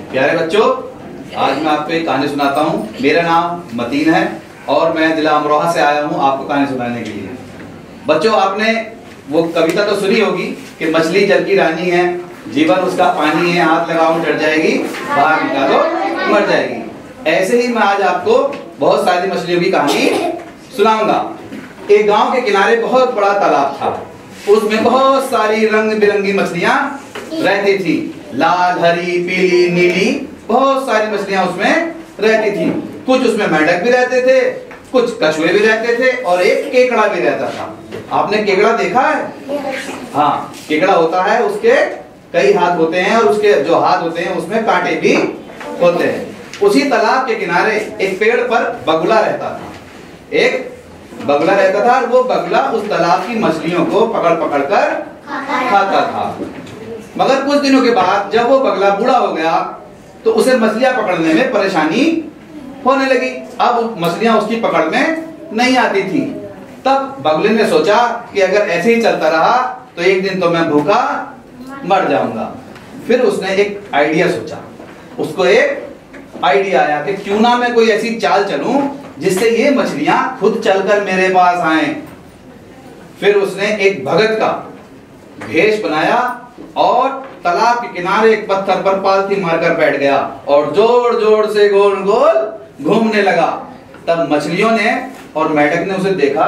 प्यारे बच्चों, आज मैं आपको एक कहानी सुनाता हूँ। मेरा नाम मतीन है और मैं जिला अमरोहा से आया हूँ आपको कहानी सुनाने के लिए। बच्चों, आपने वो कविता तो सुनी होगी कि मछली जल की रानी है, जीवन उसका पानी है, हाथ लगाओ डर जाएगी, बाहर निकालो मर जाएगी। ऐसे ही मैं आज आपको बहुत सारी मछलियों की कहानी सुनाऊंगा। एक गांव के किनारे बहुत बड़ा तालाब था, उसमें बहुत सारी रंग बिरंगी मछलियां रहती थी। लाल, हरी, पीली, नीली, बहुत सारी मछलियां उसमें रहती थी। कुछ उसमें मेंढक भी रहते थे, कुछ कछुए भी रहते थे और एक केकड़ा भी रहता था। आपने केकड़ा देखा है? हाँ, केकड़ा होता है, उसके कई हाथ होते हैं और उसके जो हाथ होते हैं उसमें कांटे भी होते हैं। उसी तालाब के किनारे एक पेड़ पर बगुला रहता था। एक बगुला रहता था और वो बगुला उस तालाब की मछलियों को पकड़ पकड़ कर खाता था। मगर कुछ दिनों के बाद जब वो बगुला बूढ़ा हो गया तो उसे मछलियां पकड़ने में परेशानी होने लगी। अब मछलियां उसकी पकड़ में नहीं आती थी। तब बगुले ने सोचा कि अगर ऐसे ही चलता रहा तो एक दिन तो मैं भूखा मर जाऊंगा। फिर उसने एक आइडिया सोचा। उसको एक आइडिया आया कि क्यों ना मैं कोई ऐसी चाल चलूं जिससे ये मछलियां खुद चलकर मेरे पास आएं। फिर उसने एक भगत का भेष बनाया और तालाब के किनारे एक पत्थर पर पालथी मारकर बैठ गया और जोर जोर से गोल गोल घूमने लगा। तब मछलियों ने और मेंढक ने उसे देखा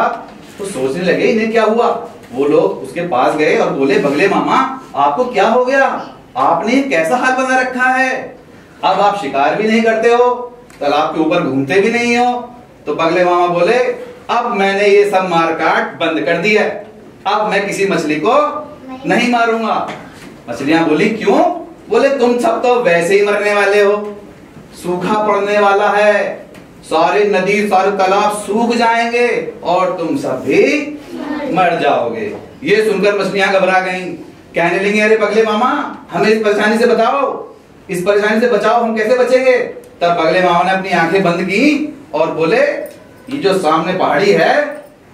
तो सोचने लगे इन्हें क्या हुआ। वो लोग उसके पास गए और बोले, बगले मामा आपको क्या हो गया? आपने कैसा हाल बना रखा है? अब आप शिकार भी नहीं करते हो, तालाब के ऊपर घूमते भी नहीं हो। तो बगले मामा बोले, अब मैंने ये सब मार काट बंद कर दिया, अब मैं किसी मछली को नहीं मारूंगा। मछलियां बोली, क्यों? बोले, तुम सब तो वैसे ही मरने वाले हो, सूखा पड़ने वाला है, सारी नदी सारे तालाब सूख जाएंगे और तुम सब भी मर जाओगे। ये सुनकर मछलियां घबरा गईं, कहने लगी, अरे बगले मामा हमें इस परेशानी से बताओ, इस परेशानी से बचाओ, हम कैसे बचेंगे? तब बगले मामा ने अपनी आंखें बंद की और बोले, ये जो सामने पहाड़ी है,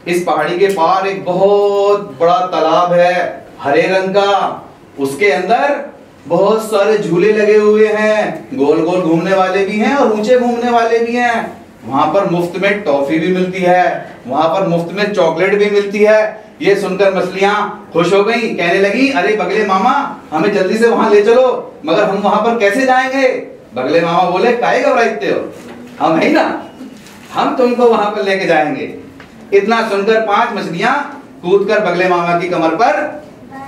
इस पहाड़ी के पार एक बहुत बड़ा तालाब है हरे रंग का। उसके अंदर बहुत सारे झूले लगे हुए हैं, गोल गोल घूमने वाले भी हैं और ऊंचे घूमने वाले भी हैं। वहां पर मुफ्त में टॉफी भी मिलती है, वहां पर मुफ्त में चॉकलेट भी मिलती है। ये सुनकर मछलियां खुश हो गई, कहने लगी, अरे बगले मामा हमें जल्दी से वहां ले चलो, मगर हम वहां पर कैसे जाएंगे? बगले मामा बोले, काहे घबराते हो, हम है ना, हम तुमको वहां पर लेके जाएंगे। इतना सुनकर 5 मछलियां कूदकर बगले मामा की कमर पर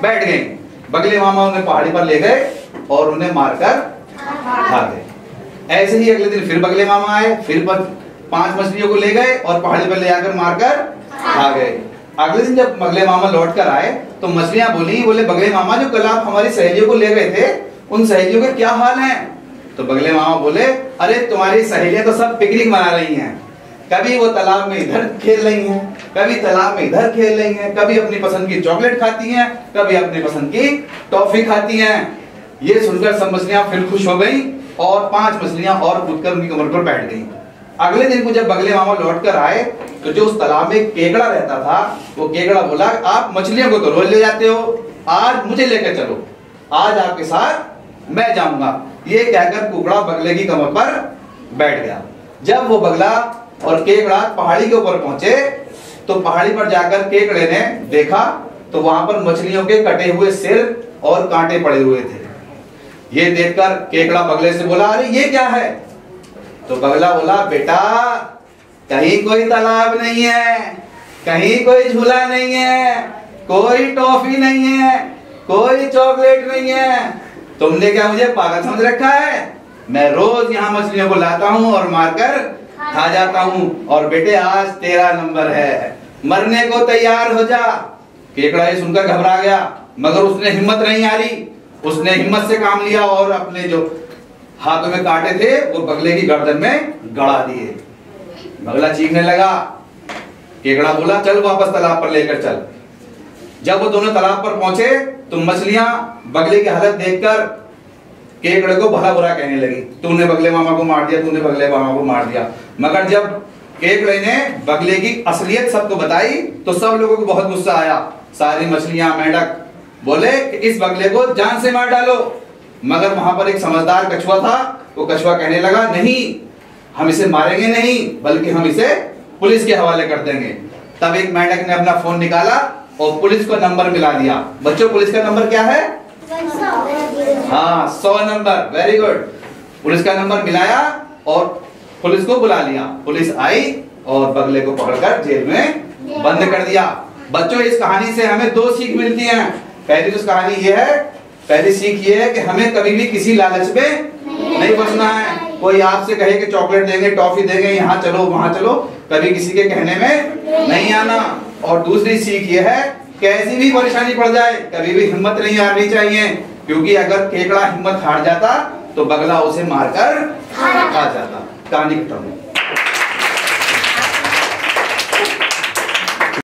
बैठ गईं। बगले मामा उन्हें पहाड़ी पर ले गए और उन्हें मारकर खा गए। ऐसे ही अगले दिन फिर बगले मामा आए, फिर 5 मछलियों को ले गए और पहाड़ी पर ले आकर मारकर खा गए। अगले दिन जब बगले मामा लौट कर आए तो मछलियां बोले, बगले मामा जो कल आप हमारी सहेलियों को ले गए थे, उन सहेलियों के क्या हाल है? तो बगले मामा बोले, अरे तुम्हारी सहेलियां तो सब पिकनिक मना रही हैं, कभी वो तालाब में इधर खेल रही हैं, कभी तालाब में इधर खेल रही हैं, कभी अपनी पसंद की चॉकलेट खाती हैं, कभी अपनी पसंद की टॉफी खाती हैं। ये सुनकर सब मछलियां फिर खुश हो गई और 5 मछलियां और कूदकर उनकी कमर पर बैठ गईं। अगले दिन को जब बगले मामा लौट कर आए तो जो उस तालाब में केकड़ा रहता था, वो केकड़ा बोला, आप मछलियों को तो रोज ले जाते हो, आज मुझे लेकर चलो, आज आपके साथ मैं जाऊंगा। ये कहकर कुकड़ा बगले की कमर पर बैठ गया। जब वो बगला और केकड़ा पहाड़ी के ऊपर पहुंचे तो पहाड़ी पर जाकर केकड़े ने देखा तो वहां पर मछलियों के कटे हुए सिर और कांटे पड़े हुए थे। ये देखकर केकड़ा बगले से बोला, अरे ये क्या है? तो बगला बोला, बेटा कहीं कोई तालाब नहीं है, कहीं कोई झूला नहीं है, कोई टॉफी नहीं है, कोई चॉकलेट नहीं है, तुमने क्या मुझे पागल समझ रखा है? मैं रोज यहाँ मछलियों को लाता हूँ और मारकर खा जाता हूँ, और बेटे आज तेरा नंबर है, मरने को तैयार हो जा। केकड़ा ये सुनकर घबरा गया, मगर उसने हिम्मत नहीं हारी, उसने हिम्मत से काम लिया और अपने जो हाथों में कांटे थे वो बगले की गर्दन में गड़ा दिए। बगला चीखने लगा। केकड़ा बोला, चल वापस तालाब पर लेकर चल। जब वो दोनों तालाब पर पहुंचे तो मछलियां बगले की हालत देखकर केकड़े को भला बुरा कहने लगी, तूने बगले मामा को मार दिया, तूने बगले मामा को मार दिया। मगर जब केकड़े ने बगले की असलियत सबको बताई तो सब लोगों को बहुत गुस्सा आया। सारी मछलियां, मेंढक बोले कि इस बगले को जान से मार डालो। मगर वहां पर एक समझदार कछुआ था। वो कछुआ कहने लगा, नहीं, हम इसे मारेंगे नहीं, बल्कि हम इसे पुलिस के हवाले कर देंगे। तब एक मेंढक ने अपना फोन निकाला और पुलिस को नंबर मिला दिया। बच्चों, पुलिस का नंबर क्या है? हाँ, 100 नंबर। Very good. पुलिस का नंबर मिलाया और पुलिस को बुला लिया। पुलिस आई और बगले को पकड़कर जेल में बंद कर दिया। बच्चों, इस कहानी से हमें 2 सीख मिलती हैं। पहली तो कहानी ये है, पहली सीख ये है कि हमें कभी भी किसी लालच में नहीं फंसना है। कोई आपसे कहे कि चॉकलेट देंगे, टॉफी देंगे, यहाँ चलो वहां चलो, कभी किसी के कहने में नहीं आना। और दूसरी सीख ये है, कैसी भी परेशानी पड़ जाए कभी भी हिम्मत नहीं हारनी चाहिए, क्योंकि अगर केकड़ा हिम्मत हार जाता तो बगला उसे मारकर खा जाता। कहानी खत्म।